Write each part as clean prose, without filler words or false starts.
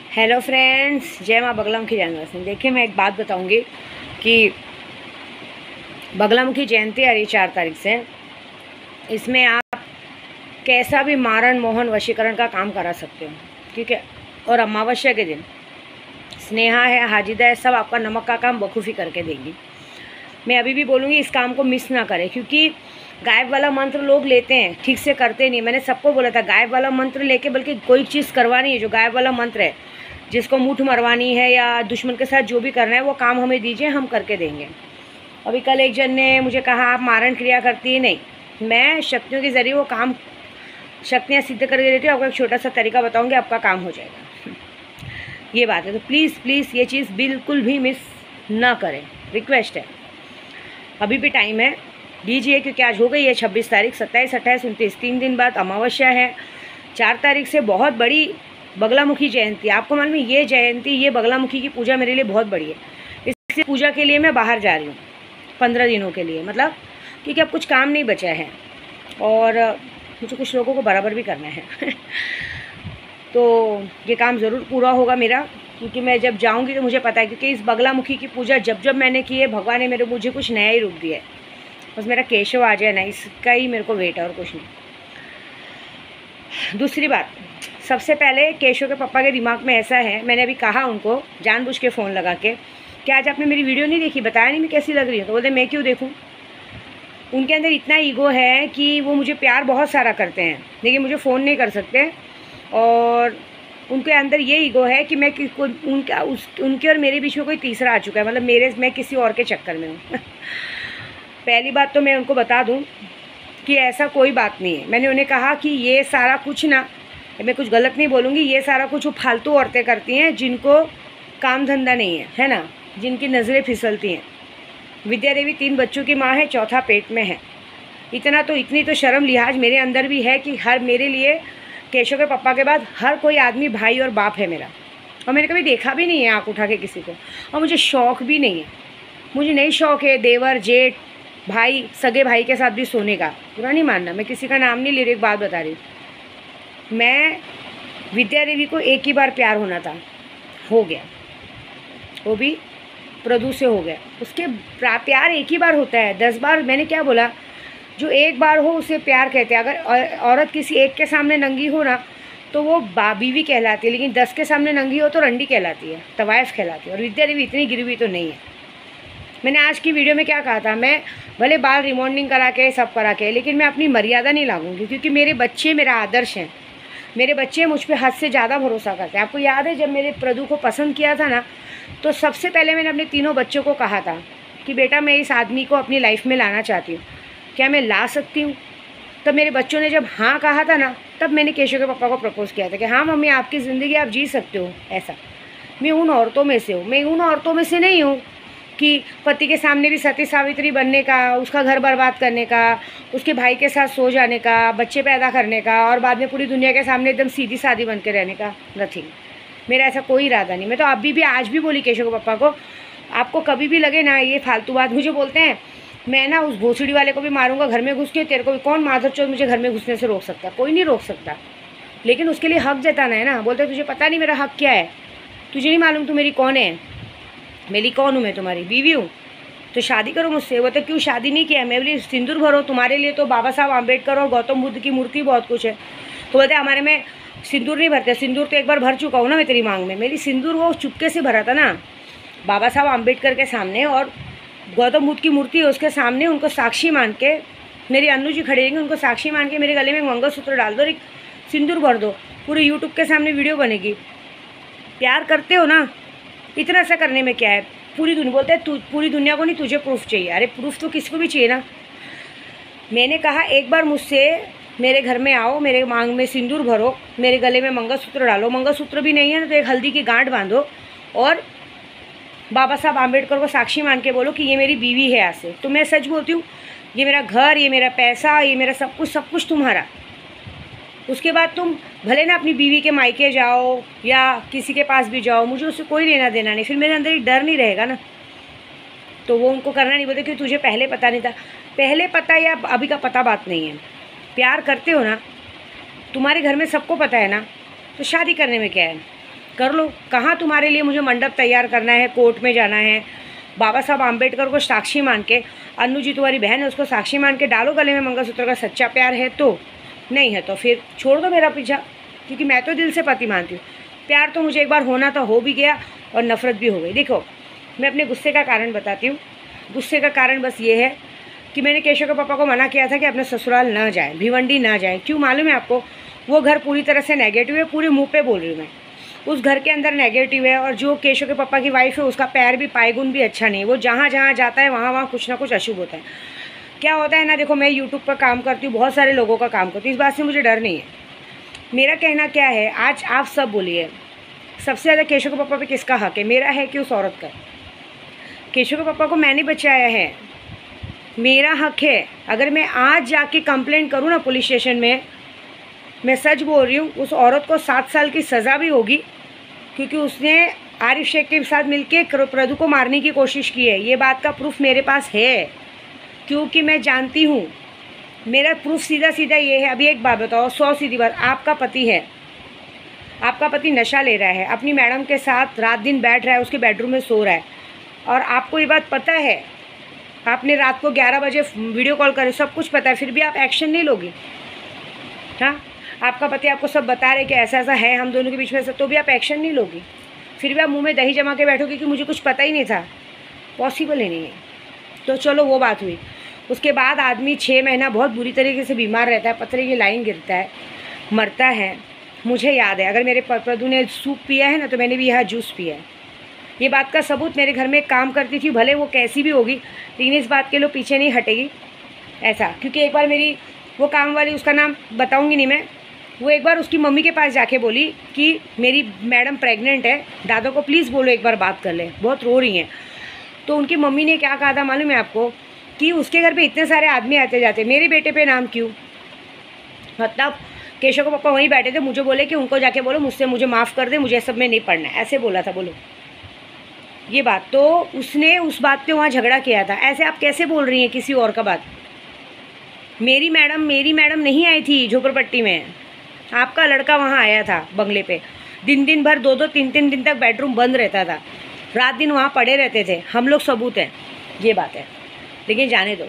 Hello friends, जय माँ बगलामुखी जयंती। देखिए, मैं एक बात बताऊंगी कि बगलामुखी जयंती आ रही 4 तारीख से। इसमें आप कैसा भी मारण मोहन वशीकरण का काम करा सकते हो, ठीक है। और अमावस्या के दिन स्नेहा है, हाजिदा है, सब आपका नमक का काम बखूबी करके देंगी। मैं अभी भी बोलूँगी, इस काम को मिस ना करें, क्योंकि गायब वाला मंत्र लोग लेते हैं, ठीक से करते नहीं। मैंने सबको बोला था गायब वाला मंत्र लेके बल्कि कोई चीज़ करवानी है। जो गायब वाला मंत्र है, जिसको मुठ मरवानी है या दुश्मन के साथ जो भी करना है, वो काम हमें दीजिए, हम करके देंगे। अभी कल एक जन ने मुझे कहा आप मारण क्रिया करती है। नहीं, मैं शक्तियों के ज़रिए वो काम शक्तियाँ सिद्ध करके देती हूँ। आपको एक छोटा सा तरीका बताऊँगी, आपका काम हो जाएगा। ये बात है, तो प्लीज़ प्लीज़ ये चीज़ बिल्कुल भी मिस ना करें, रिक्वेस्ट है। अभी भी टाइम है, दीजिए, क्योंकि आज हो गई है 26 तारीख, 27, 28, 29, 3 दिन बाद अमावस्या है। 4 तारीख से बहुत बड़ी बगलामुखी जयंती। आपको मालूम है, ये जयंती, ये बगलामुखी की पूजा मेरे लिए बहुत बड़ी है। इस पूजा के लिए मैं बाहर जा रही हूँ 15 दिनों के लिए, मतलब क्योंकि अब कुछ काम नहीं बचा है और मुझे कुछ लोगों को बराबर भी करना है तो ये काम ज़रूर पूरा होगा मेरा, क्योंकि मैं जब जाऊंगी तो मुझे पता है, क्योंकि इस बगलामुखी की पूजा जब मैंने की है, भगवान ने मुझे कुछ नया ही रूप दिया है। बस मेरा केशव आ जाए ना, इसका ही मेरे को वेट है और कुछ नहीं। दूसरी बात, सबसे पहले केशव के पापा के दिमाग में ऐसा है, मैंने अभी कहा उनको जानबूझ के फ़ोन लगा के कि आज आपने मेरी वीडियो नहीं देखी, बताया नहीं मैं कैसी लग रही हूँ। तो बोलते मैं क्यों देखूँ। उनके अंदर इतना ईगो है कि वो मुझे प्यार बहुत सारा करते हैं, लेकिन मुझे फ़ोन नहीं कर सकते। और उनके अंदर ये ईगो है कि मैं उनके और मेरे बीच में कोई तीसरा आ चुका है, मतलब मैं किसी और के चक्कर में हूँ पहली बात तो मैं उनको बता दूँ कि ऐसा कोई बात नहीं है। मैंने उन्हें कहा कि ये सारा कुछ ना, मैं कुछ गलत नहीं बोलूँगी, ये सारा कुछ वो फालतू औरतें करती हैं जिनको काम धंधा नहीं है ना, जिनकी नज़रें फिसलती हैं। विद्या देवी 3 बच्चों की माँ है, चौथा पेट में है। इतनी तो शर्म लिहाज मेरे अंदर भी है कि मेरे लिए केशव के पापा के बाद हर कोई आदमी भाई और बाप है मेरा। और मैंने कभी देखा भी नहीं है आँख उठा के किसी को, और मुझे शौक़ भी नहीं है। मुझे नहीं शौक़ है देवर जेठ भाई सगे भाई के साथ भी सोने का। बुरा नहीं मानना, मैं किसी का नाम नहीं ले रही, एक बात बता रही हूँ। मैं विद्या देवी को एक ही बार प्यार होना था, हो गया, वो भी प्रदू से हो गया। उसके प्यार एक ही बार होता है, 10 बार मैंने क्या बोला, जो एक बार हो उसे प्यार कहते हैं। अगर औरत किसी एक के सामने नंगी हो ना, तो वो बीवी कहलाती है, लेकिन 10 के सामने नंगी हो तो रंडी कहलाती है, तवाइफ कहलाती है। और विद्या देवी इतनी गिरी हुई तो नहीं है। मैंने आज की वीडियो में क्या कहा था, मैं भले बाल रिमॉन्डिंग करा के सब करा के, लेकिन मैं अपनी मर्यादा नहीं लागूंगी, क्योंकि मेरे बच्चे मेरा आदर्श हैं। मेरे बच्चे मुझ पर हद से ज़्यादा भरोसा करते हैं। आपको याद है जब मेरे प्रदू को पसंद किया था ना, तो सबसे पहले मैंने अपने तीनों बच्चों को कहा था कि बेटा मैं इस आदमी को अपनी लाइफ में लाना चाहती हूँ, क्या मैं ला सकती हूँ। तब मेरे बच्चों ने जब हाँ कहा था ना, तब मैंने केशव के पापा को प्रपोज़ किया था कि हाँ मम्मी, आपकी ज़िंदगी आप जी सकते हो ऐसा। मैं उन औरतों में से हूँ, मैं उन औरतों में से नहीं हूँ कि पति के सामने भी सती सावित्री बनने का, उसका घर बर्बाद करने का, उसके भाई के साथ सो जाने का, बच्चे पैदा करने का, और बाद में पूरी दुनिया के सामने एकदम सीधी सादी बन के रहने का। नथिंग, मेरा ऐसा कोई इरादा नहीं। मैं तो अभी भी आज भी बोली केशव के पापा को, आपको कभी भी लगे ना ये फालतू बात, मुझे बोलते हैं मैं ना उस भोसड़ी वाले को भी मारूंगा घर में घुस के, तेरे को भी कौन माधव चौथ मुझे घर में घुसने से रोक सकता, कोई नहीं रोक सकता, लेकिन उसके लिए हक जताना है ना। बोलते तुझे पता नहीं मेरा हक क्या है, तुझे नहीं मालूम तू मेरी कौन है, मेरी कौन हूँ, मैं तुम्हारी बीवी हूँ, तो शादी करो मुझसे। वो तो क्यों शादी नहीं किया, मैं बोली सिंदूर भरो, तुम्हारे लिए तो बाबा साहब आम्बेडकर और गौतम बुद्ध की मूर्ति बहुत कुछ है। तो बोलते हमारे में सिंदूर नहीं भरते, सिंदूर तो एक बार भर चुका हूँ ना मैं तेरी मांग में। मेरी सिंदूर वो चुपके से भरा था ना, बाबा साहब आम्बेडकर के सामने और गौतम बुद्ध की मूर्ति है उसके सामने, उनको साक्षी मान के, मेरी अन्नू जी खड़े रहेंगे, उनको साक्षी मान के मेरे गले में मंगलसूत्र डाल दो और एक सिंदूर भर दो, पूरे यूट्यूब के सामने वीडियो बनेगी। प्यार करते हो ना, इतना सा करने में क्या है। पूरी दुनिया बोलते हैं पूरी दुनिया को नहीं, तुझे प्रूफ चाहिए। अरे प्रूफ तो किसी को भी चाहिए ना। मैंने कहा एक बार मुझसे मेरे घर में आओ, मेरे मांग में सिंदूर भरो, मेरे गले में मंगलसूत्र डालो, मंगलसूत्र भी नहीं है ना तो एक हल्दी की गांठ बांधो, और बाबा साहब आम्बेडकर को साक्षी मान के बोलो कि ये मेरी बीवी है। ऐसे तो मैं सच बोलती हूँ, ये मेरा घर, ये मेरा पैसा, ये मेरा सब कुछ तुम्हारा। उसके बाद तुम भले ना अपनी बीवी के मायके जाओ या किसी के पास भी जाओ, मुझे उससे कोई लेना देना नहीं। फिर मेरे अंदर एक डर नहीं रहेगा ना, तो वो उनको करना नहीं। बोलते कि तुझे पहले पता नहीं था। पहले पता या अभी का पता बात नहीं है। प्यार करते हो ना, तुम्हारे घर में सबको पता है ना, तो शादी करने में क्या है। कर लो। कहाँ तुम्हारे लिए मुझे मंडप तैयार करना है, कोर्ट में जाना है, बाबा साहब आम्बेडकर को साक्षी मान के, अन्नू जी तुम्हारी बहन है उसको साक्षी मान के डालो गले में मंगलसूत्र का। सच्चा प्यार है तो, नहीं है तो फिर छोड़ दो मेरा पीछा, क्योंकि मैं तो दिल से पति मानती हूँ। प्यार तो मुझे एक बार होना था, हो भी गया, और नफ़रत भी हो गई। देखो मैं अपने गुस्से का कारण बताती हूँ। गुस्से का कारण बस ये है कि मैंने केशव के पापा को मना किया था कि अपने ससुराल ना जाए, भिवंडी ना जाए। क्यों मालूम है आपको? वो घर पूरी तरह से नेगेटिव है, पूरे मुंह पे बोल रही हूँ मैं। उस घर के अंदर नेगेटिव है, और जो केशव के पापा की वाइफ है उसका पैर भी, पायगुन भी अच्छा नहीं है। वो जहाँ जहाँ जाता है वहाँ वहाँ कुछ ना कुछ अशुभ होता है। क्या होता है ना, देखो मैं यूट्यूब पर काम करती हूँ, बहुत सारे लोगों का काम करती हूँ, इस बात से मुझे डर नहीं है। मेरा कहना क्या है, आज आप सब बोलिए, सबसे ज़्यादा केशव के पापा पे किसका हक है? मेरा है कि उस औरत का? केशव के पापा को मैंने बचाया है, मेरा हक है। अगर मैं आज जाके कंप्लेंट करूँ ना पुलिस स्टेशन में, मैं सच बोल रही हूँ, उस औरत को 7 साल की सज़ा भी होगी, क्योंकि उसने आरिफ शेख के साथ मिलके प्रदू को मारने की कोशिश की है। ये बात का प्रूफ मेरे पास है, क्योंकि मैं जानती हूँ। मेरा प्रूफ सीधा सीधा ये है। अभी एक बात बताओ, 100 सीधी बात, आपका पति है, आपका पति नशा ले रहा है, अपनी मैडम के साथ रात दिन बैठ रहा है, उसके बेडरूम में सो रहा है, और आपको ये बात पता है, आपने रात को 11 बजे वीडियो कॉल करे, सब कुछ पता है, फिर भी आप एक्शन नहीं लोगे? हाँ, आपका पति आपको सब बता रहे कि ऐसा ऐसा है हम दोनों के बीच में, तो भी आप एक्शन नहीं लोगे? फिर भी आप मुंह में दही जमा के बैठोगे कि मुझे कुछ पता ही नहीं था? पॉसिबल ही नहीं है। तो चलो वो बात हुई। उसके बाद आदमी 6 महीना बहुत बुरी तरीके से बीमार रहता है, पथरी की लाइन गिरता है, मरता है। मुझे याद है, अगर मेरे प्रदू ने सूप पिया है ना, तो मैंने भी यहाँ जूस पिया है। ये बात का सबूत, मेरे घर में काम करती थी, भले वो कैसी भी होगी, लेकिन इस बात के लिए पीछे नहीं हटेगी ऐसा। क्योंकि एक बार मेरी वो काम वाली, उसका नाम बताऊंगी नहीं मैं, वो एक बार उसकी मम्मी के पास जाके बोली कि मेरी मैडम प्रेग्नेंट है, दादा को प्लीज़ बोलो एक बार बात कर ले, बहुत रो रही हैं। तो उनकी मम्मी ने क्या कहा था मालूम है आपको? कि उसके घर पे इतने सारे आदमी आते जाते, मेरे बेटे पे नाम क्यों? मतलब केशव के पापा वहीं बैठे थे, मुझे बोले कि उनको जाके बोलो मुझे माफ़ कर दे, मुझे सब में नहीं पढ़ना है, ऐसे बोला था। बोलो ये बात, तो उसने उस बात पे वहाँ झगड़ा किया था। ऐसे आप कैसे बोल रही हैं किसी और का बात? मेरी मैडम नहीं आई थी झोपड़पट्टी में, आपका लड़का वहाँ आया था बंगले पे। दिन भर 2-2, 3-3 दिन तक बेडरूम बंद रहता था, रात दिन वहाँ पड़े रहते थे। हम लोग सबूत हैं, ये बात है। लेकिन जाने दो,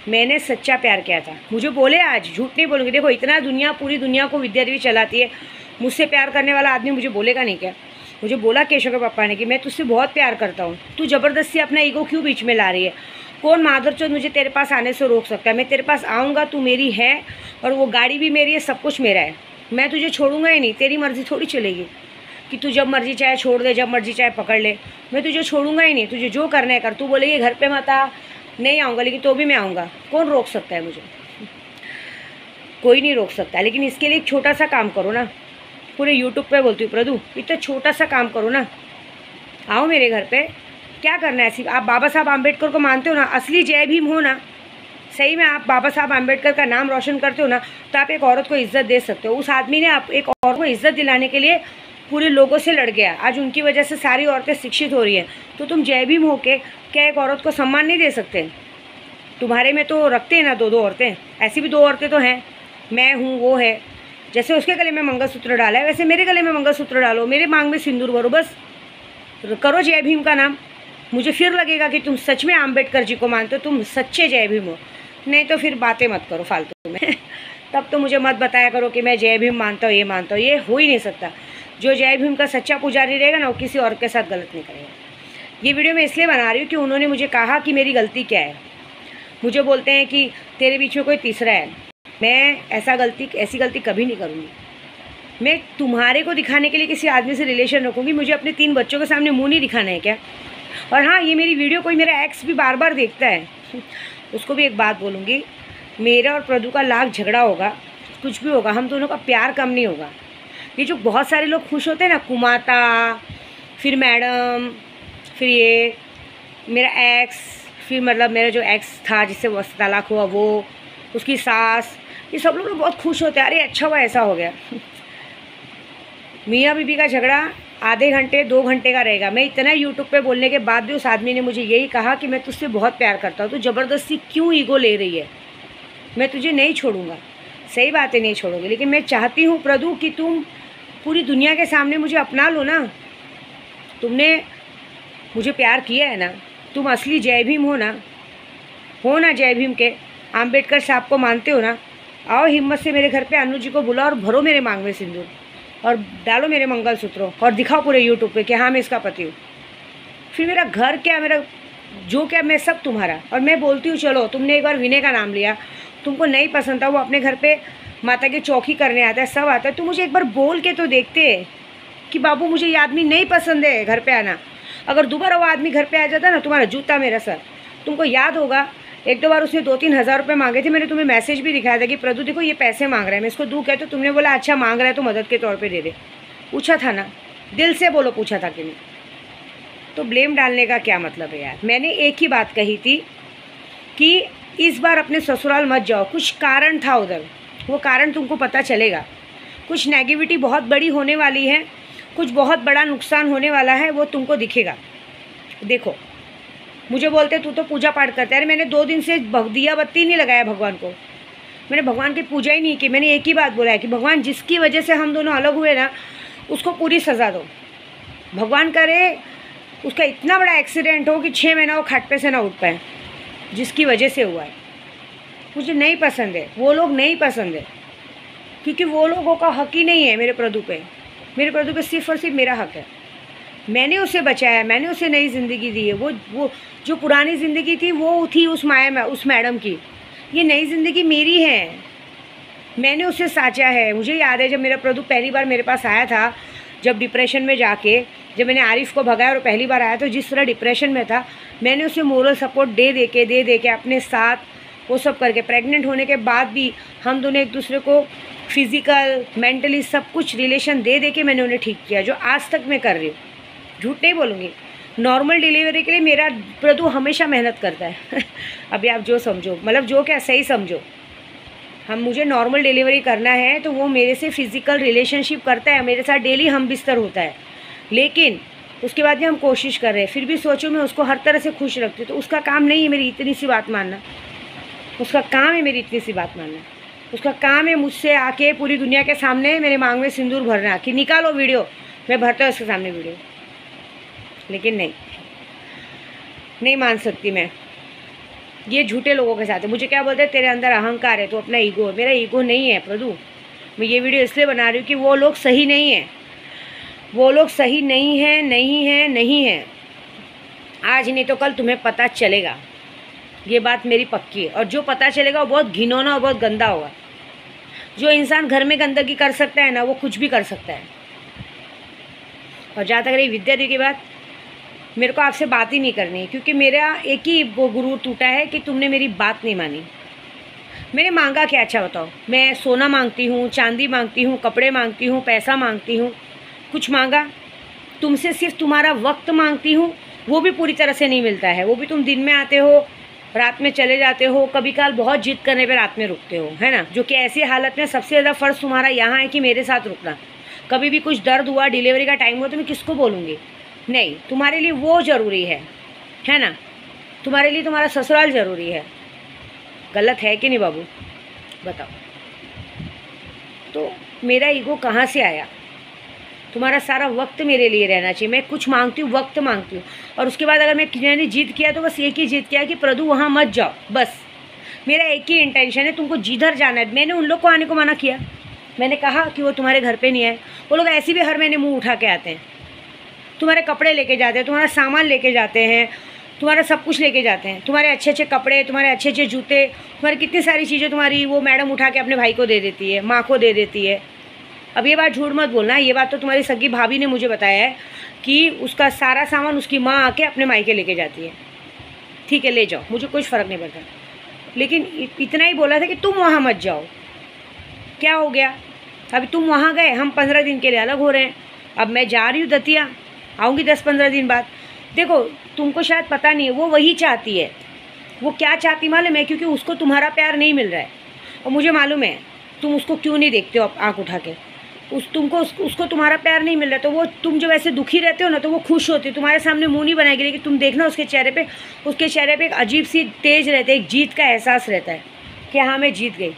मैंने सच्चा प्यार किया था। मुझे बोले, आज झूठ नहीं बोलूँगी। देखो इतना दुनिया, पूरी दुनिया को विद्या देवी चलाती है, मुझसे प्यार करने वाला आदमी मुझे बोलेगा नहीं क्या? मुझे बोला केशव के पापा ने कि मैं तुझसे बहुत प्यार करता हूँ, तू ज़बरदस्ती अपना ईगो क्यों बीच में ला रही है? कौन माधरचोद मुझे तेरे पास आने से रोक सकता है? मैं तेरे पास आऊँगा, तू मेरी है, और वो गाड़ी भी मेरी है, सब कुछ मेरा है। मैं तुझे छोड़ूंगा ही नहीं, तेरी मर्ज़ी थोड़ी चलेगी कि तू जब मर्ज़ी चाहे छोड़ दे, जब मर्ज़ी चाहे पकड़ ले। मैं तुझे छोड़ूंगा ही नहीं, तुझे जो करना है कर। तू बोलेगी घर पे मत आ, नहीं आऊँगा, लेकिन तो भी मैं आऊँगा। कौन रोक सकता है मुझे? कोई नहीं रोक सकता। लेकिन इसके लिए एक छोटा सा काम करो ना, पूरे यूट्यूब पे बोलती हूँ प्रदू, इतना छोटा सा काम करो ना, आओ मेरे घर पे। क्या करना है? आप बाबा साहब आम्बेडकर को मानते हो ना, असली जय भीम हो ना, सही में आप बाबा साहब आम्बेडकर का नाम रोशन करते हो ना, तो आप एक औरत को इज्जत दे सकते हो। उस आदमी ने आप एक औरत को इज्जत दिलाने के लिए पूरे लोगों से लड़ गया, आज उनकी वजह से सारी औरतें शिक्षित हो रही हैं। तो तुम जय भीम हो के क्या एक औरत को सम्मान नहीं दे सकते? तुम्हारे में तो रखते हैं ना 2-2 औरतें, ऐसी भी 2 औरतें तो हैं, मैं हूँ, वो है। जैसे उसके गले में मंगलसूत्र डाला है, वैसे मेरे गले में मंगलसूत्र डालो, मेरे मांग में सिंदूर भरो, बस करो जय भीम का नाम। मुझे फिर लगेगा कि तुम सच में आम्बेडकर जी को मानते हो, तुम सच्चे जय भीम हो। नहीं तो फिर बातें मत करो फालतू में तब तो मुझे मत बताया करो कि मैं जय भीम मानता हूँ, ये मानता हूँ। ये हो ही नहीं सकता। जो जय भीम का सच्चा पुजारी रहेगा ना, वो किसी और के साथ गलत नहीं करेगा। ये वीडियो मैं इसलिए बना रही हूँ कि उन्होंने मुझे कहा कि मेरी गलती क्या है। मुझे बोलते हैं कि तेरे बीच में कोई तीसरा है। मैं ऐसी गलती कभी नहीं करूँगी। मैं तुम्हारे को दिखाने के लिए किसी आदमी से रिलेशन रखूँगी? मुझे अपने 3 बच्चों के सामने मुँह नहीं दिखाना है क्या? और हाँ, ये मेरी वीडियो कोई मेरा एक्स भी बार बार देखता है, उसको भी एक बात बोलूँगी, मेरा और प्रदू का लाख झगड़ा होगा, कुछ भी होगा, हम दोनों का प्यार कम नहीं होगा। ये जो बहुत सारे लोग खुश होते हैं ना, कुमाता, फिर मैडम, फिर ये मेरा एक्स, फिर मतलब मेरा जो एक्स था जिससे वो तलाक हुआ, वो, उसकी सास, ये सब लोग बहुत खुश होते हैं, अरे अच्छा हुआ ऐसा हो गया। मियाँ बीबी का झगड़ा आधे घंटे 2 घंटे का रहेगा। मैं इतना यूट्यूब पे बोलने के बाद भी उस आदमी ने मुझे यही कहा कि मैं तुझसे बहुत प्यार करता हूँ, तू ज़बरदस्ती क्यों ईगो ले रही है? मैं तुझे नहीं छोड़ूंगा। सही बात है, नहीं छोड़ोगे, लेकिन मैं चाहती हूँ प्रदू कि तुम पूरी दुनिया के सामने मुझे अपना लो ना। तुमने मुझे प्यार किया है ना, तुम असली जय भीम हो ना जय भीम के, आम्बेडकर साहब को मानते हो ना। आओ हिम्मत से मेरे घर पे अनु जी को बुलाओ और भरो मेरे मांग में सिंदूर और डालो मेरे मंगलसूत्रों और दिखाओ पूरे यूट्यूब पे कि हाँ मैं इसका पति हूँ। फिर मेरा घर क्या, मेरा जो क्या, मैं सब तुम्हारा। और मैं बोलती हूँ चलो, तुमने एक बार विनय का नाम लिया, तुमको नहीं पसंद था, वो अपने घर पे माता की चौकी करने आता है, सब आता है, तो मुझे एक बार बोल के तो देखते कि बाबू मुझे ये आदमी नहीं पसंद है घर पे आना। अगर दोबारा वो आदमी घर पे आ जाता ना, तुम्हारा जूता मेरा सर। तुमको याद होगा एक दो बार उसने 2-3 हज़ार रुपये मांगे थे, मैंने तुम्हें मैसेज भी दिखाया था कि प्रदू देखो ये पैसे मांग रहा है, मैं इसको दूँ क्या? तो तुमने बोला अच्छा मांग रहा है तो मदद के तौर पे दे दे। पूछा था ना, दिल से बोलो पूछा था कि नहीं। तो ब्लेम डालने का क्या मतलब है यार। मैंने एक ही बात कही थी कि इस बार अपने ससुराल मत जाओ, कुछ कारण था उधर, वो कारण तुमको पता चलेगा। कुछ नेगेटिविटी बहुत बड़ी होने वाली है, कुछ बहुत बड़ा नुकसान होने वाला है, वो तुमको दिखेगा। देखो मुझे बोलते तू तो पूजा पाठ करता है, अरे मैंने 2 दिन से दिया बत्ती नहीं लगाया भगवान को, मैंने भगवान की पूजा ही नहीं की। मैंने एक ही बात बोला है कि भगवान जिसकी वजह से हम दोनों अलग हुए ना, उसको पूरी सज़ा दो। भगवान करे उसका इतना बड़ा एक्सीडेंट हो कि 6 महीना वो खाट पे से ना उठ पाए, जिसकी वजह से हुआ है। मुझे नहीं पसंद है, वो लोग नहीं पसंद है, क्योंकि वो लोगों का हक ही नहीं है मेरे प्रदू पे। मेरे प्रदू पे सिर्फ और सिर्फ मेरा हक है। मैंने उसे बचाया, मैंने उसे नई ज़िंदगी दी है। वो जो पुरानी ज़िंदगी थी वो थी उस माया में, उस मैडम की। ये नई ज़िंदगी मेरी है, मैंने उसे साचा है। मुझे याद है जब मेरा प्रदू पहली बार मेरे पास आया था, जब डिप्रेशन में जाके, जब मैंने आरिफ को भगाया और पहली बार आया, तो जिस तरह डिप्रेशन में था, मैंने उसे मोरल सपोर्ट दे दे के अपने साथ वो सब करके, प्रेग्नेंट होने के बाद भी हम दोनों एक दूसरे को फिज़िकल मेंटली सब कुछ रिलेशन दे के मैंने उन्हें ठीक किया, जो आज तक मैं कर रही हूँ। झूठ नहीं बोलूँगी। नॉर्मल डिलीवरी के लिए मेरा प्रदू हमेशा मेहनत करता है अभी आप जो समझो, मतलब जो क्या सही समझो। मुझे नॉर्मल डिलीवरी करना है तो वो मेरे से फ़िज़िकल रिलेशनशिप करता है, मेरे साथ डेली हम बिस्तर होता है, लेकिन उसके बाद भी हम कोशिश कर रहे हैं। फिर भी सोचो मैं उसको हर तरह से खुश रखती हूँ, तो उसका काम नहीं है मेरी इतनी सी बात मानना, उसका काम है मेरी इतनी सी बात मानना। उसका काम है मुझसे आके पूरी दुनिया के सामने मेरे मांग में सिंदूर भरना कि निकालो वीडियो, मैं भरता हूँ उसके सामने वीडियो। लेकिन नहीं मान सकती मैं, ये झूठे लोगों के साथ है। मुझे क्या बोलते हैं, तेरे अंदर अहंकार है, तो अपना ईगो है। मेरा ईगो नहीं है प्रदू। मैं ये वीडियो इसलिए बना रही हूँ कि वो लोग सही नहीं हैं, वो लोग सही नहीं हैं। आज नहीं तो कल तुम्हें पता चलेगा, ये बात मेरी पक्की है। और जो पता चलेगा वो बहुत घिनौना और बहुत गंदा होगा। जो इंसान घर में गंदगी कर सकता है ना, वो कुछ भी कर सकता है। और जहाँ तक रही विद्या दी की बात, मेरे को आपसे बात ही नहीं करनी है, क्योंकि मेरा एक ही वो गुरूर टूटा है कि तुमने मेरी बात नहीं मानी। मैंने मांगा क्या, अच्छा बताओ? मैं सोना मांगती हूँ, चांदी मांगती हूँ, कपड़े मांगती हूँ, पैसा मांगती हूँ, कुछ मांगा? तुमसे सिर्फ तुम्हारा वक्त मांगती हूँ, वो भी पूरी तरह से नहीं मिलता है। वो भी तुम दिन में आते हो, रात में चले जाते हो, कभी काल बहुत जिद करने पर रात में रुकते हो, है ना? जो कि ऐसी हालत में सबसे ज़्यादा फ़र्ज़ तुम्हारा यहाँ है कि मेरे साथ रुकना। कभी भी कुछ दर्द हुआ, डिलीवरी का टाइम हुआ, तो मैं किसको बोलूँगी? नहीं, तुम्हारे लिए वो ज़रूरी है ना? तुम्हारे लिए तुम्हारा ससुराल ज़रूरी है। गलत है कि नहीं बाबू, बताओ? तो मेरा ईगो कहाँ से आया? तुम्हारा सारा वक्त मेरे लिए रहना चाहिए। मैं कुछ मांगती हूँ, वक्त मांगती हूँ, और उसके बाद अगर मैंने जिद किया तो बस एक ही जिद किया कि प्रदू वहाँ मत जाओ। बस मेरा एक ही इंटेंशन है, तुमको जिधर जाना है। मैंने उन लोग को आने को मना किया, मैंने कहा कि वो तुम्हारे घर पे नहीं आए। वो लोग ऐसे भी हर महीने मुँह उठा के आते हैं, तुम्हारे कपड़े लेके जाते हैं, तुम्हारा सामान लेके जाते हैं, तुम्हारा सब कुछ लेके जाते हैं, तुम्हारे अच्छे अच्छे कपड़े, तुम्हारे अच्छे अच्छे जूते, तुम्हारी कितनी सारी चीज़ें तुम्हारी वो मैडम उठा के अपने भाई को दे देती है, माँ को दे देती है। अब ये बात झूठ मत बोलना, ये बात तो तुम्हारी सगी भाभी ने मुझे बताया है कि उसका सारा सामान उसकी माँ आके अपने मायके लेके जाती है। ठीक है, ले जाओ, मुझे कुछ फ़र्क नहीं पड़ता, लेकिन इतना ही बोला था कि तुम वहाँ मत जाओ। क्या हो गया? अभी तुम वहाँ गए, हम 15 दिन के लिए अलग हो रहे हैं। अब मैं जा रही हूँ दतिया, आऊँगी 10-15 दिन बाद। देखो तुमको शायद पता नहीं है, वो वही चाहती है। वो क्या चाहती मालूम है? क्योंकि उसको तुम्हारा प्यार नहीं मिल रहा है, और मुझे मालूम है तुम उसको क्यों नहीं देखते हो आँख उठा के। उसको तुम्हारा प्यार नहीं मिल रहा, तो वो तुम जब ऐसे दुखी रहते हो ना, तो वो खुश होती है, तुम्हारे सामने मुँह नहीं बनाएगी। लेकिन तुम देखना उसके चेहरे पे एक अजीब सी तेज रहता है, एक जीत का एहसास रहता है कि हाँ मैं जीत गई।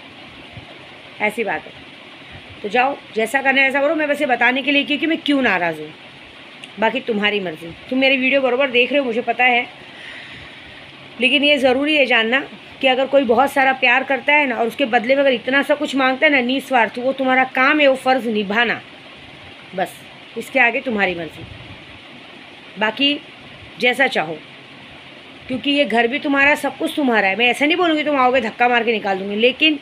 ऐसी बात है। तो जाओ, जैसा करना है ऐसा करो। मैं वैसे बताने के लिए क्योंकि मैं क्यों नाराज़ हूँ, बाकी तुम्हारी मर्ज़ी। तुम मेरी वीडियो बराबर देख रहे हो, मुझे पता है, लेकिन ये ज़रूरी है जानना कि अगर कोई बहुत सारा प्यार करता है ना और उसके बदले में अगर इतना सा कुछ मांगता है ना निस्वार्थ, वो तुम्हारा काम है वो फ़र्ज़ निभाना, बस। इसके आगे तुम्हारी मर्ज़ी, बाकी जैसा चाहो, क्योंकि ये घर भी तुम्हारा, सब कुछ तुम्हारा है। मैं ऐसा नहीं बोलूँगी तुम आओगे धक्का मार के निकाल दूँगी, लेकिन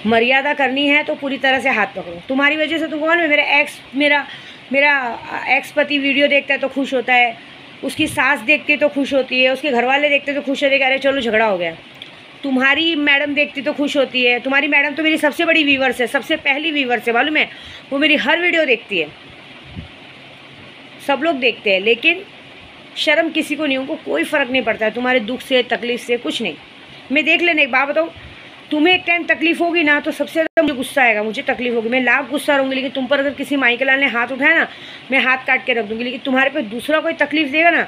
मर्यादा करनी है तो पूरी तरह से हाथ पकड़ो। तुम्हारी वजह से तुमको मालूम है मेरा एक्स पति वीडियो देखता है तो खुश होता है, उसकी सास देखती तो खुश होती है, उसके घर वाले देखते तो खुश होते कि अरे चलो झगड़ा हो गया। तुम्हारी मैडम देखती तो खुश होती है। तुम्हारी मैडम तो मेरी सबसे बड़ी व्यूवर्स है, सबसे पहली व्यूवर्स है, मालूम है। वो मेरी हर वीडियो देखती है, सब लोग देखते हैं, लेकिन शर्म किसी को नहीं, उनको कोई फ़र्क नहीं पड़ता है तुम्हारे दुख से, तकलीफ़ से, कुछ नहीं। मैं देख लेना, एक बात बताऊँ, तुम्हें एक टाइम तकलीफ़ होगी ना तो सबसे ज़्यादा मुझे गुस्सा आएगा, मुझे तकलीफ़ होगी, मैं लाख गुस्सा रहूँगी, लेकिन तुम पर अगर किसी माई के लाल ने हाथ उठाया ना, मैं हाथ काट के रख दूँगी। लेकिन तुम्हारे पे दूसरा कोई तकलीफ़ देगा ना,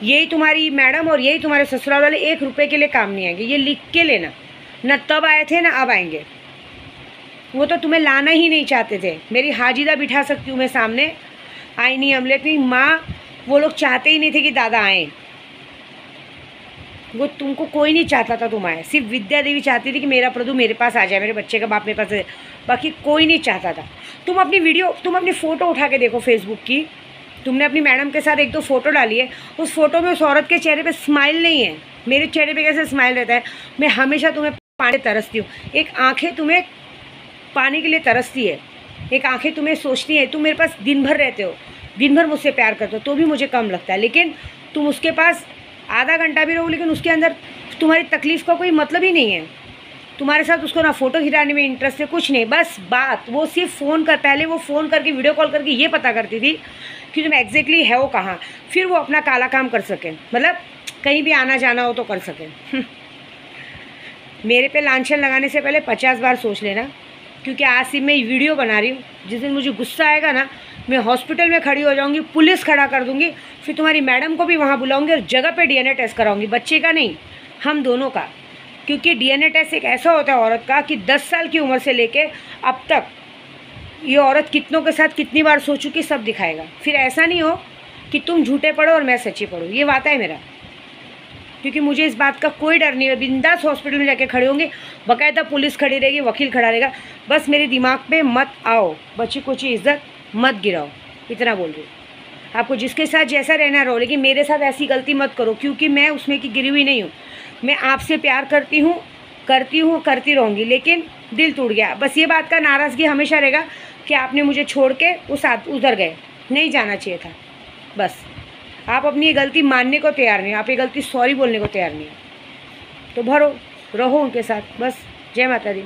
यही तुम्हारी मैडम और यही तुम्हारे ससुराल वाले 1 रुपये के लिए काम नहीं आएंगे। ये लिख के लेना, ना तब आए थे ना अब आएंगे। वो तो तुम्हें लाना ही नहीं चाहते थे। मेरी हाजिदा बिठा सकती हूँ मैं सामने, आई नहीं हमले की माँ, वो लोग चाहते ही नहीं थे कि दादा आए, वो तुमको कोई नहीं चाहता था तुम आए। सिर्फ विद्या देवी चाहती थी कि मेरा प्रभु मेरे पास आ जाए, मेरे बच्चे का बाप मेरे पास आ जाए, बाकी कोई नहीं चाहता था। तुम अपनी फ़ोटो उठा के देखो फेसबुक की, तुमने अपनी मैडम के साथ 1-2 फ़ोटो डाली है, उस फ़ोटो में उस औरत के चेहरे पे स्माइल नहीं है। मेरे चेहरे पे कैसे स्माइल रहता है। मैं हमेशा तुम्हें पाने तरसती हूँ, एक आँखें तुम्हें पाने के लिए तरसती है, एक आँखें तुम्हें सोचती है। तुम मेरे पास दिन भर रहते हो, दिन भर मुझसे प्यार करते हो, तो भी मुझे कम लगता है, लेकिन तुम उसके पास आधा घंटा भी रहो, लेकिन उसके अंदर तुम्हारी तकलीफ़ का कोई मतलब ही नहीं है। तुम्हारे साथ उसको ना फ़ोटो खिंचाने में इंटरेस्ट है, कुछ नहीं, बस बात वो सिर्फ फ़ोन कर, पहले वो फ़ोन करके वीडियो कॉल करके ये पता करती थी कि तुम एग्जैक्टली है वो कहाँ, फिर वो अपना काला काम कर सकें, मतलब कहीं भी आना जाना हो तो कर सकें। मेरे पे लांछन लगाने से पहले 50 बार सोच लेना, क्योंकि आज से मैं वीडियो बना रही हूँ, जिस दिन मुझे गुस्सा आएगा ना, मैं हॉस्पिटल में खड़ी हो जाऊँगी, पुलिस खड़ा कर दूँगी, फिर तुम्हारी मैडम को भी वहाँ बुलाऊँगी और जगह पे DNA टेस्ट कराऊँगी, बच्चे का नहीं, हम दोनों का। क्योंकि DNA टेस्ट एक ऐसा होता है औरत का कि 10 साल की उम्र से लेके अब तक ये औरत कितनों के साथ कितनी बार सो चुकी, सब दिखाएगा। फिर ऐसा नहीं हो कि तुम झूठे पढ़ो और मैं सच्ची पढ़ूँ, ये वादा है मेरा। क्योंकि मुझे इस बात का कोई डर नहीं है, बिंदास हॉस्पिटल में जाके खड़े होंगे, बाकायदा पुलिस खड़ी रहेगी, वकील खड़ा रहेगा, बस मेरे दिमाग पे मत आओ, बच्ची कुची इज्जत मत गिराओ, इतना बोल रही हूँ। आपको जिसके साथ जैसा रहना रहो, लेकिन मेरे साथ ऐसी गलती मत करो, क्योंकि मैं उसमें की गिरी हुई नहीं हूँ। मैं आपसे प्यार करती हूँ, करती रहूँगी, लेकिन दिल टूट गया। बस ये बात का नाराज़गी हमेशा रहेगा कि आपने मुझे छोड़ के उधर गए, नहीं जाना चाहिए था। बस आप अपनी ये गलती मानने को तैयार नहीं, आप ये गलती सॉरी बोलने को तैयार नहीं, तो भरो रहो उनके साथ। बस जय माता दी।